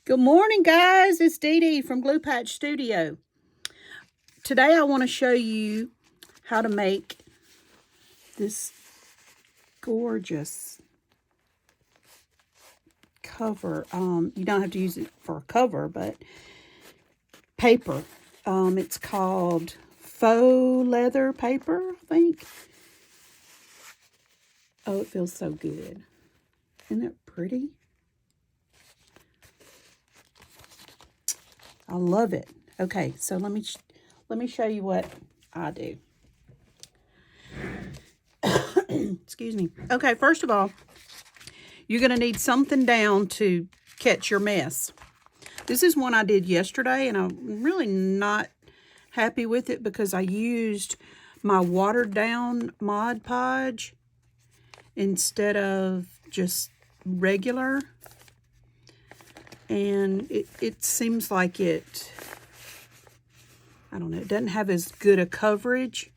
Good morning, guys. It's Dee Dee from Glue Patch Studio. Today I want to show you how to make this gorgeous cover. You don't have to use it for a cover, but paper. It's called faux leather paper, I think. Oh, it feels so good. Isn't it pretty? I love it. Okay, so let me show you what I do. Excuse me. Okay, first of all, you're going to need something down to catch your mess. This is one I did yesterday, and I'm really not happy with it because I used my watered down Mod Podge instead of just regular. And it seems like I don't know, it doesn't have as good a coverage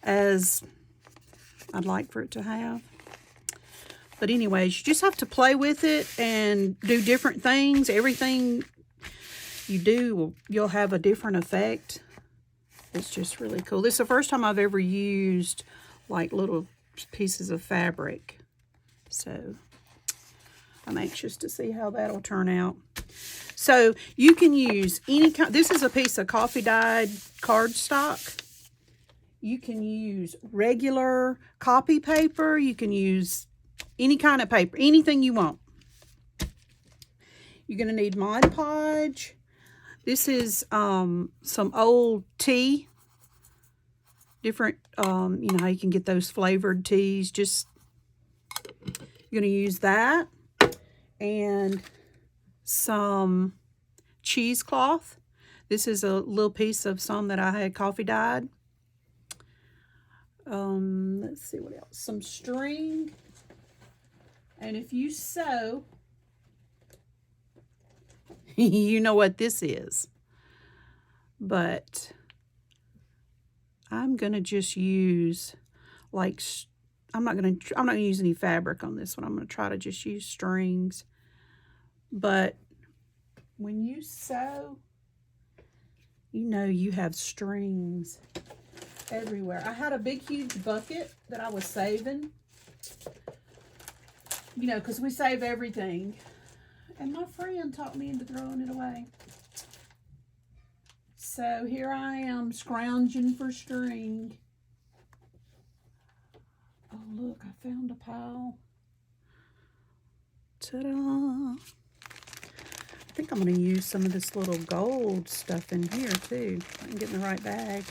as I'd like for it to have. But anyways, you just have to play with it and do different things. Everything you do, you'll have a different effect. It's just really cool. This is the first time I've ever used like little pieces of fabric. So I'm anxious to see how that'll turn out. So you can use any kind. This is a piece of coffee dyed cardstock. You can use regular copy paper. You can use any kind of paper, anything you want. You're going to need Mod Podge. This is some old tea. Different, you know how you can get those flavored teas. Just, you're going to use that. And some cheesecloth. This is a little piece of some that I had coffee dyed. Let's see what else. Some string. And if you sew, you know what this is. But I'm gonna just use like I'm not gonna use any fabric on this one. I'm gonna try to just use strings. But when you sew, you know you have strings everywhere. I had a big, huge bucket that I was saving. You know, because we save everything. And my friend talked me into throwing it away. So here I am scrounging for string. Oh, look, I found a pile. Ta-da! I think I'm going to use some of this little gold stuff in here, too. I can get in the right bag.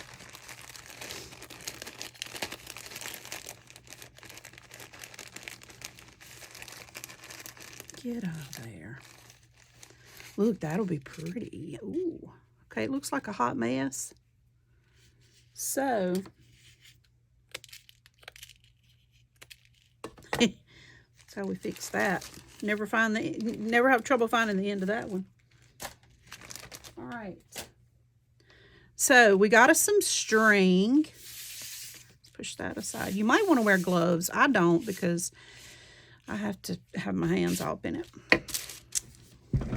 Get out of there. Look, that'll be pretty. Ooh. Okay, it looks like a hot mess. So, that's how we fix that. Never have trouble finding the end of that one. All right. So we got us some string. Let's push that aside. You might want to wear gloves. I don't because I have to have my hands all in it.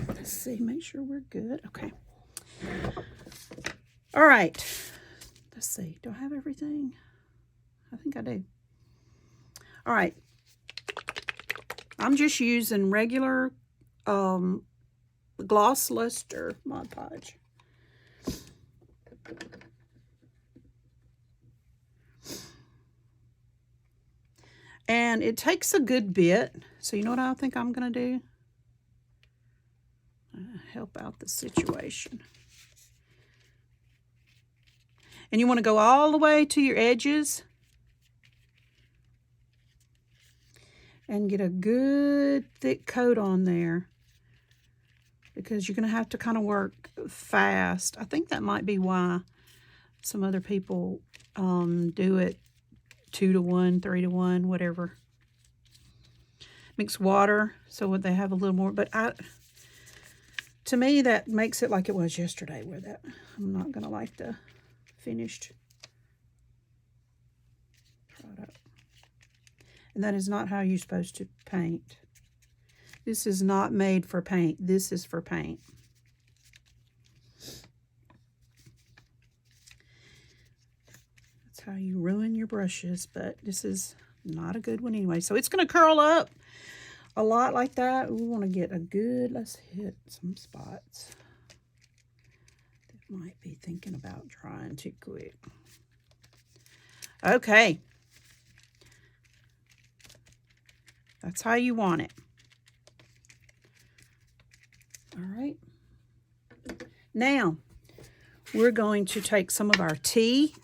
Let's see, make sure we're good. Okay. All right. Let's see. Do I have everything? I think I do. All right. I'm just using regular gloss luster Mod Podge. And it takes a good bit. So you know what I think I'm going to do? Help out the situation. And you want to go all the way to your edges. And get a good thick coat on there. Because you're going to have to kind of work fast. I think that might be why some other people do it 2 to 1, 3 to 1, whatever. Mix water so they have a little more. But to me, that makes it like it was yesterday. Where that I'm not going to like the finished product. And that is not how you're supposed to paint. This is not made for paint. This is for paint. That's how you ruin your brushes, but this is not a good one anyway. So it's going to curl up a lot like that. We want to get a good, let's hit some spots. That might be thinking about drying too quick. Okay. That's how you want it. All right. Now, we're going to take some of our tea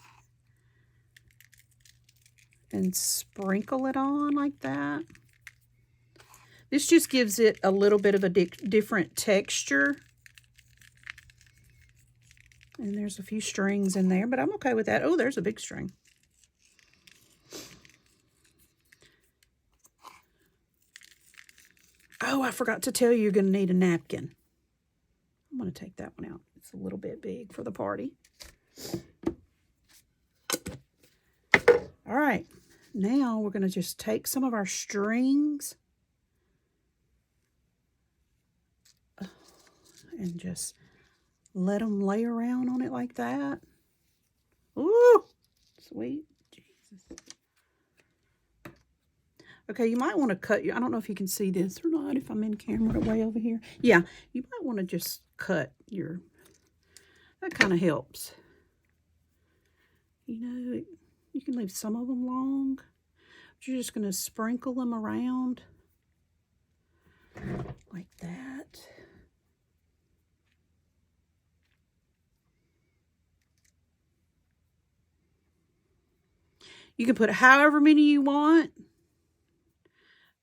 and sprinkle it on like that. This just gives it a little bit of a different texture. And there's a few strings in there, but I'm okay with that. Oh, there's a big string. Oh, I forgot to tell you, you're going to need a napkin. I'm going to take that one out. It's a little bit big for the party. All right. Now we're going to just take some of our strings and just let them lay around on it like that. Ooh, sweet Jesus. Okay, you might want to cut your, I don't know if you can see this or not, if I'm in camera way over here. Yeah, you might want to just cut your, that kind of helps. You know, you can leave some of them long, but you're just going to sprinkle them around like that. You can put however many you want.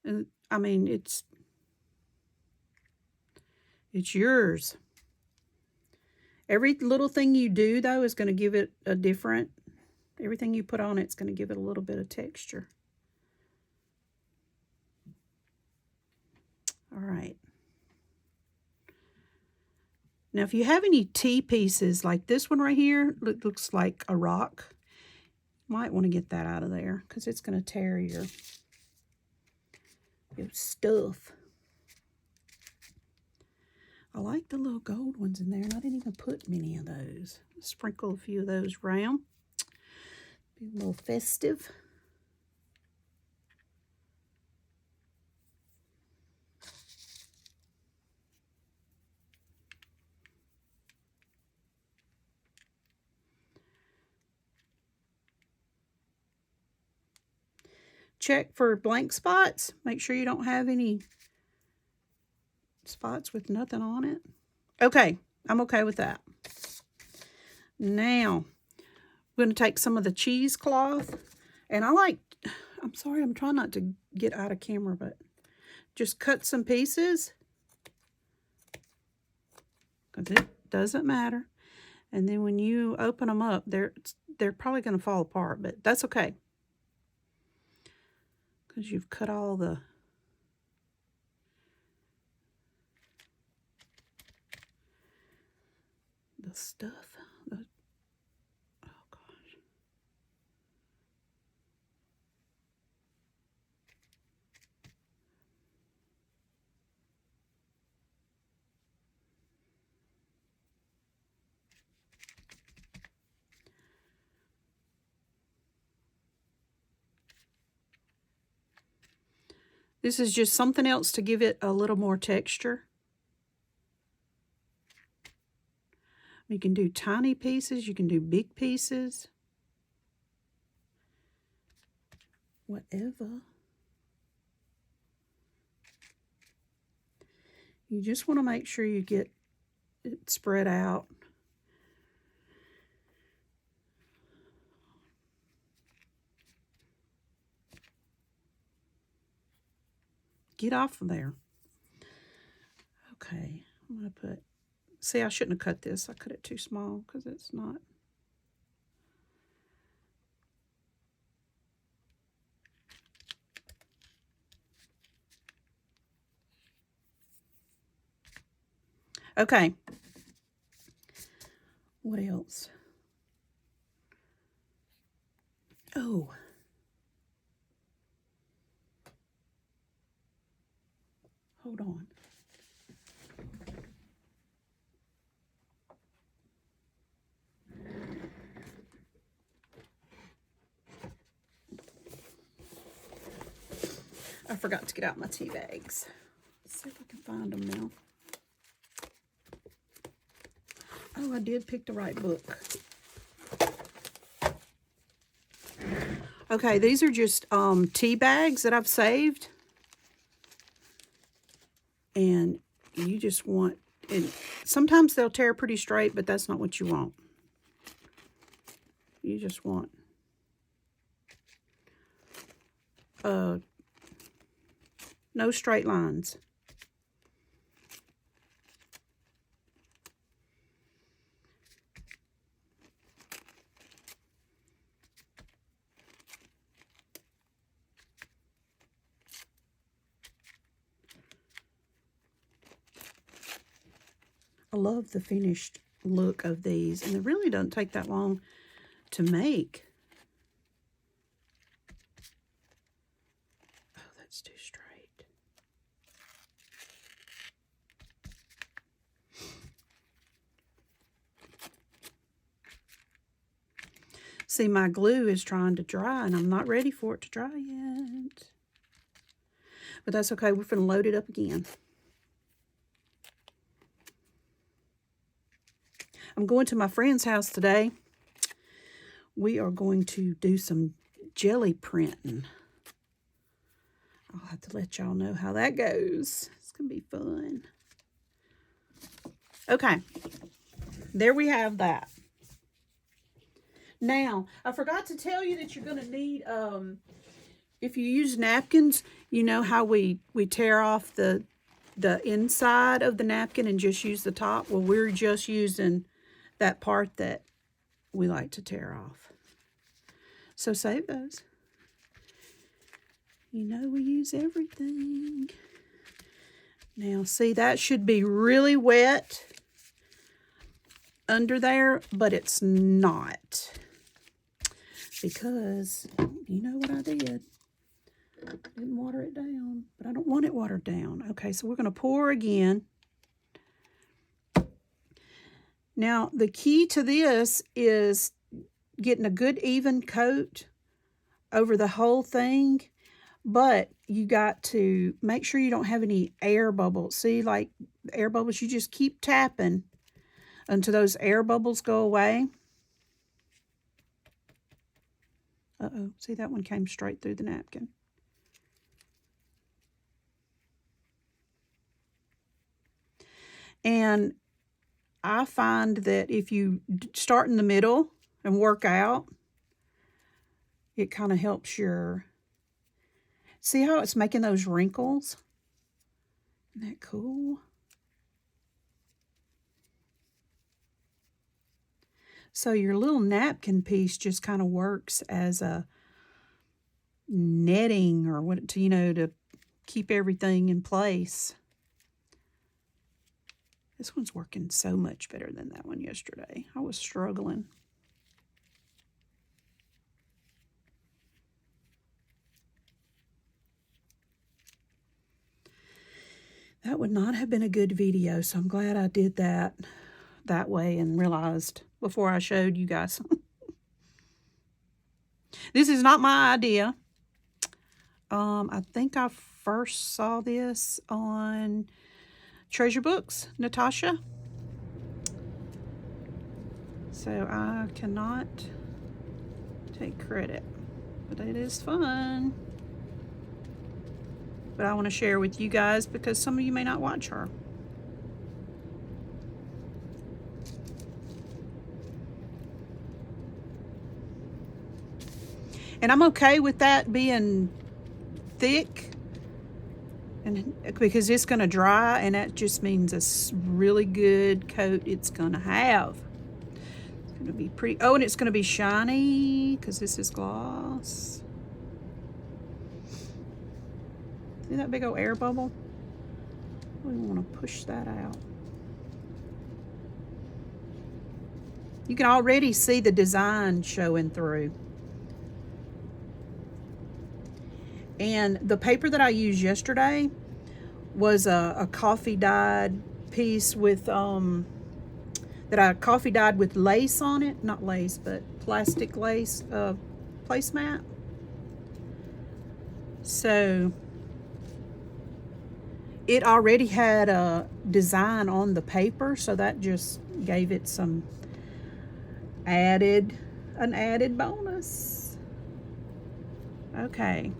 And I mean, it's yours. Every little thing you do, though, is going to give it a different, everything you put on it's going to give it a little bit of texture. All right. Now, if you have any tea pieces, like this one right here, looks like a rock. You might want to get that out of there because it's going to tear your stuff. I like the little gold ones in there, and I didn't even put many of those. Sprinkle a few of those around. Be a little festive. Check for blank spots. Make sure you don't have any spots with nothing on it. Okay, I'm okay with that. Now, I'm going to take some of the cheesecloth, and I'm sorry, I'm trying not to get out of camera, but just cut some pieces, because it doesn't matter. And then when you open them up, they're probably going to fall apart, but that's okay, because you've cut all the stuff. Oh gosh. This is just something else to give it a little more texture. You can do tiny pieces, you can do big pieces. Whatever. You just want to make sure you get it spread out. Get off of there. Okay, I'm going to put, see, I shouldn't have cut this. I cut it too small because it's not. Okay. What else? Oh. Hold on. I forgot to get out my tea bags. Let's see if I can find them now. Oh, I did pick the right book. Okay, these are just tea bags that I've saved. And you just want, and sometimes they'll tear pretty straight, but that's not what you want. You just want no straight lines. I love the finished look of these, and it really doesn't take that long to make. Oh, that's too straight. See, my glue is trying to dry, and I'm not ready for it to dry yet. But that's okay. We're going to load it up again. I'm going to my friend's house today. We are going to do some jelly printing. I'll have to let y'all know how that goes. It's going to be fun. Okay. There we have that. Now, I forgot to tell you that you're going to need, if you use napkins, you know how we tear off the inside of the napkin and just use the top? Well, we're just using that part that we like to tear off. So save those. You know we use everything. Now see, that should be really wet under there, but it's not. Because you know what I did. Didn't water it down, but I don't want it watered down. Okay, so we're going to pour again. Now, the key to this is getting a good even coat over the whole thing, but you got to make sure you don't have any air bubbles. See, like air bubbles, you just keep tapping until those air bubbles go away. Uh-oh, see, that one came straight through the napkin. And I find that if you start in the middle and work out, it kind of helps your... See how it's making those wrinkles? Isn't that cool? So your little napkin piece just kind of works as a netting or what, to, you know, to keep everything in place. This one's working so much better than that one yesterday. I was struggling. That would not have been a good video, so I'm glad I did that way and realized before I showed you guys. This is not my idea. I think I first saw this on Treasure Books, Natasha. So I cannot take credit, but it is fun. But I want to share with you guys because some of you may not watch her. And I'm okay with that being thick, and because it's going to dry, and that just means a really good coat it's going to have. It's going to be pretty. Oh, and it's going to be shiny because this is gloss. See that big old air bubble? We want to push that out. You can already see the design showing through. And the paper that I used yesterday was a coffee dyed piece with that I coffee dyed with lace on it. Not lace, but plastic lace placemat. So it already had a design on the paper, so that just gave it some an added bonus. Okay.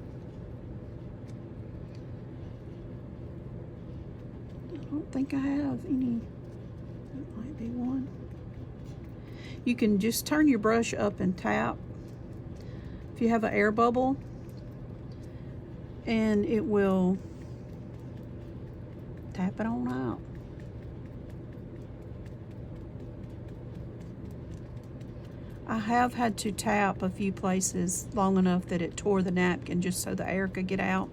I don't think I have any. That might be one. You can just turn your brush up and tap if you have an air bubble, and it will tap it on out. I have had to tap a few places long enough that it tore the napkin just so the air could get out.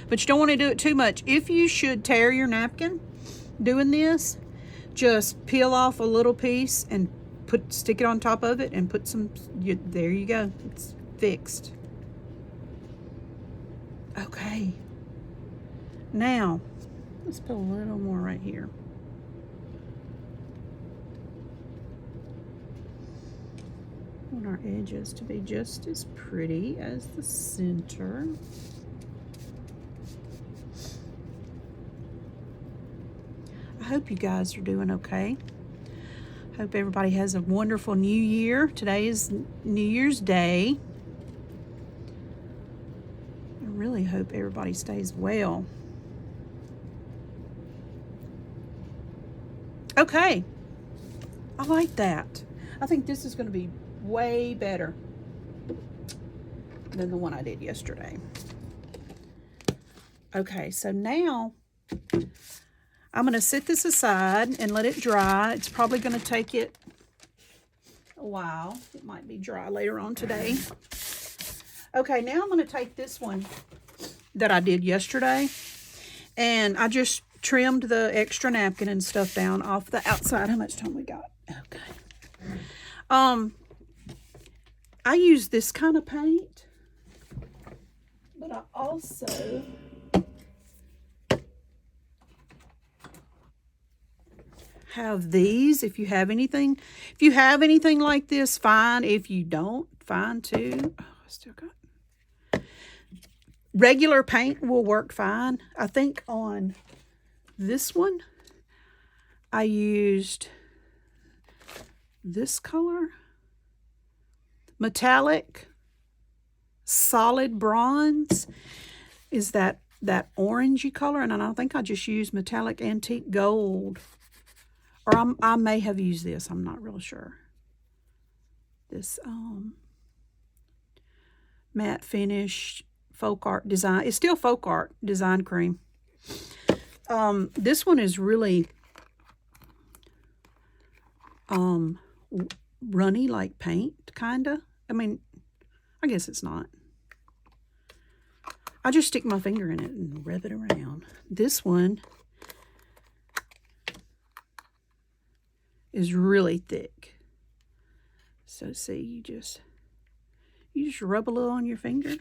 But you don't want to do it too much. If you should tear your napkin doing this, just peel off a little piece and stick it on top of it and put some, there you go. It's fixed. Okay. Now, let's put a little more right here. I want our edges to be just as pretty as the center. I hope you guys are doing okay. Hope everybody has a wonderful new year. Today is New Year's Day. I really hope everybody stays well. Okay. I like that. I think this is going to be way better than the one I did yesterday. Okay, so now I'm going to set this aside and let it dry. It's probably going to take it a while. It might be dry later on today. Okay, now I'm going to take this one that I did yesterday, and I just trimmed the extra napkin and stuff down off the outside. How much time we got? Okay. I use this kind of paint, but I also have these. If you have anything like this, fine. If you don't, fine too. Oh, I still got regular paint will work fine. I think on this one I used this color, metallic solid bronze is that orangey color, and I think I just used metallic antique gold, or I may have used this, I'm not really sure. This matte finish folk art design. It's still folk art design cream. This one is really runny like paint, kinda. I mean, I guess it's not. I just stick my finger in it and rub it around. This one is really thick. So see, you just rub a little on your finger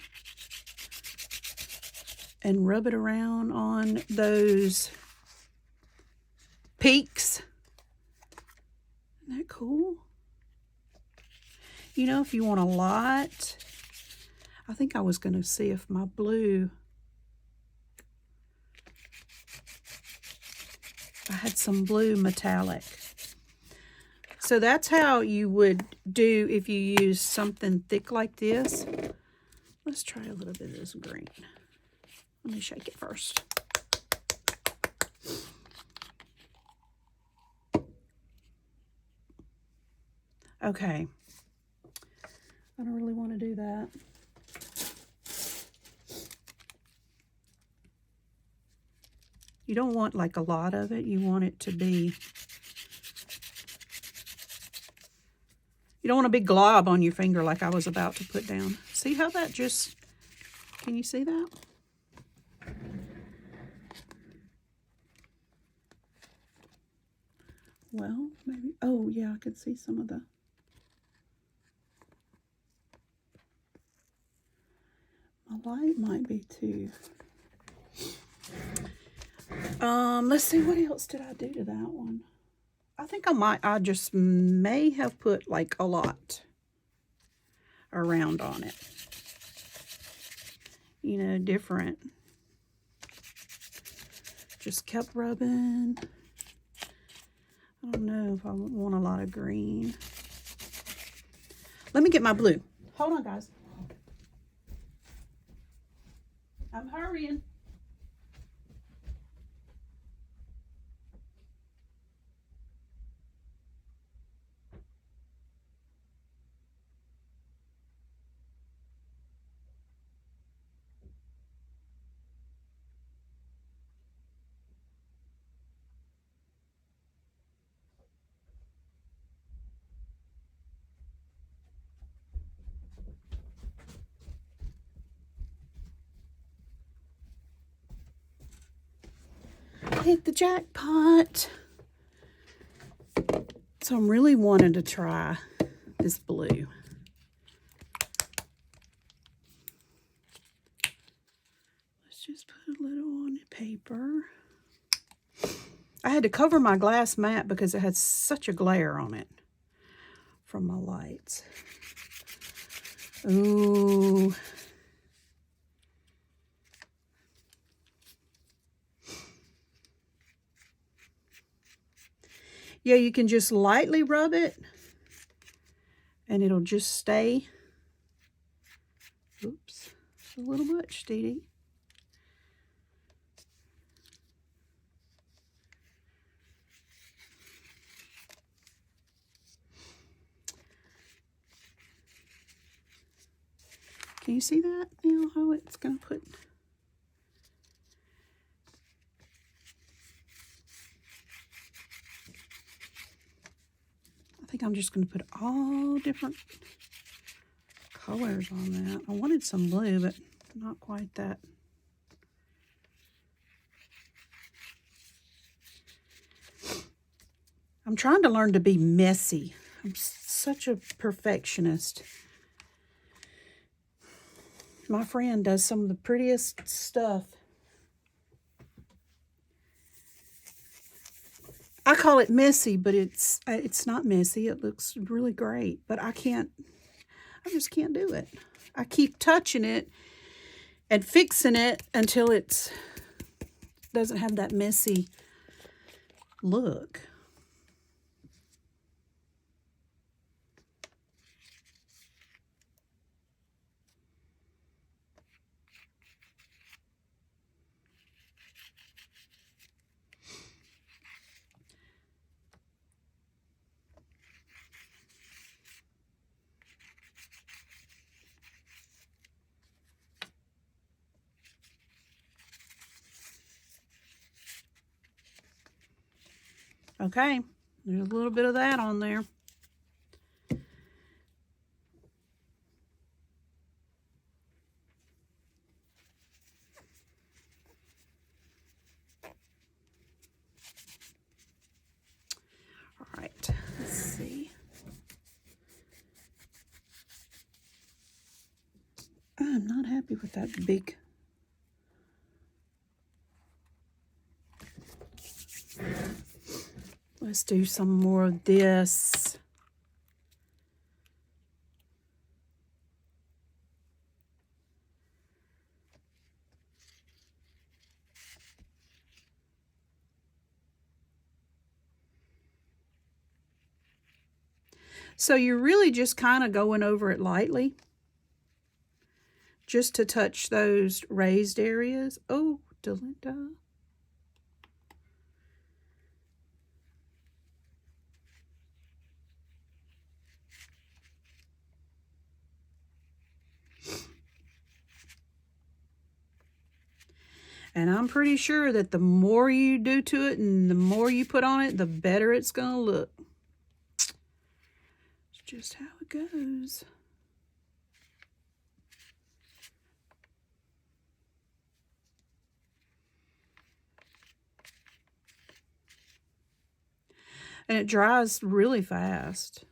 and rub it around on those peaks. Isn't that cool? You know, if you want a lot, I think I was going to see if my blue, I had some blue metallic. So that's how you would do if you use something thick like this. Let's try a little bit of this green. Let me shake it first. Okay. I don't really want to do that. You don't want like a lot of it. You want it to be, you don't want a big glob on your finger like I was about to put down. See how that just, can you see that? Well, maybe, oh yeah, I could see some of the, my light might be too. Let's see, what else did I do to that one? I think I just may have put like a lot around on it. You know, different. Just kept rubbing. I don't know if I want a lot of green. Let me get my blue. Hold on, guys. I'm hurrying. Hit the jackpot. So I'm really wanting to try this blue. Let's just put a little on the paper. I had to cover my glass mat because it had such a glare on it from my lights. Ooh. Yeah, you can just lightly rub it and it'll just stay. Oops, it's a little much, Dee Dee. Can you see that now, how it's going to put... I think I'm just going to put all different colors on that. I wanted some blue, but not quite that. I'm trying to learn to be messy. I'm such a perfectionist. My friend does some of the prettiest stuff. I call it messy, but it's not messy. It looks really great, but I just can't do it. I keep touching it and fixing it until it doesn't have that messy look. Okay, there's a little bit of that on there. All right, let's see. I'm not happy with that big. Let's do some more of this. So you're really just kind of going over it lightly, just to touch those raised areas. Oh, Delinda. And I'm pretty sure that the more you do to it and the more you put on it, the better it's going to look. It's just how it goes. And it dries really fast.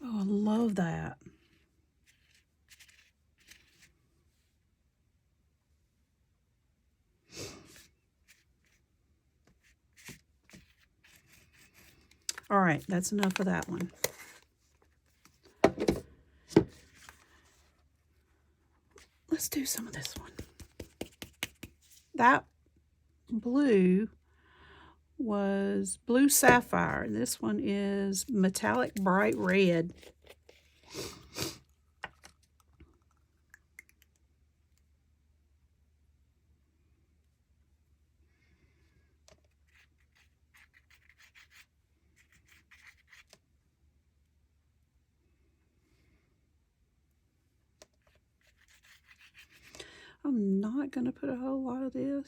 Oh, I love that. All right, that's enough of that one. Let's do some of this one. That blue was blue sapphire. This one is metallic bright red. I'm not going to put a whole lot of this,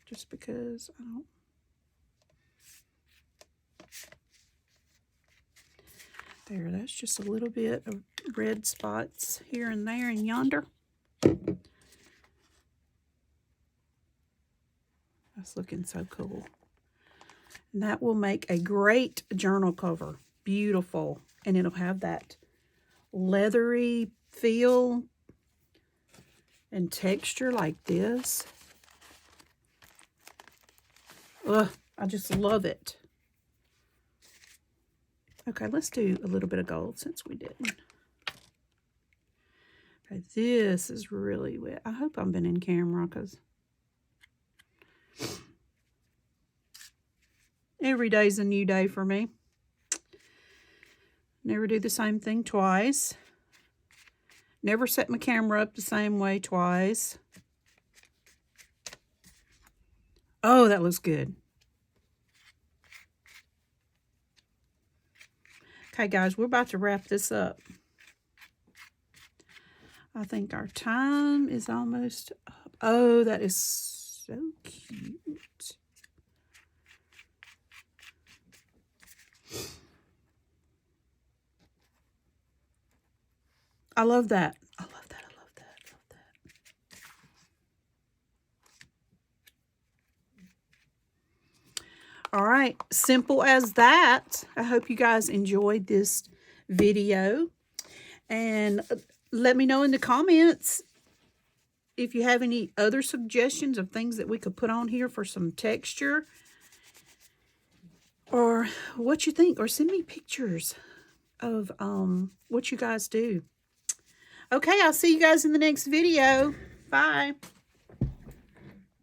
just because I don't. There, that's just a little bit of red spots here and there and yonder. That's looking so cool. And that will make a great journal cover. Beautiful. And it'll have that leathery feel and texture like this. Ugh, I just love it. Okay, let's do a little bit of gold since we didn't. Okay, this is really wet. I hope I've been in camera because every day's a new day for me. Never do the same thing twice. Never set my camera up the same way twice. Oh, that looks good. Okay, guys, we're about to wrap this up. I think our time is almost up. Oh, that is so cute. I love that. I love that. I love that. I love that. All right. Simple as that. I hope you guys enjoyed this video. And let me know in the comments if you have any other suggestions of things that we could put on here for some texture. Or what you think. Or send me pictures of what you guys do. Okay, I'll see you guys in the next video. Bye.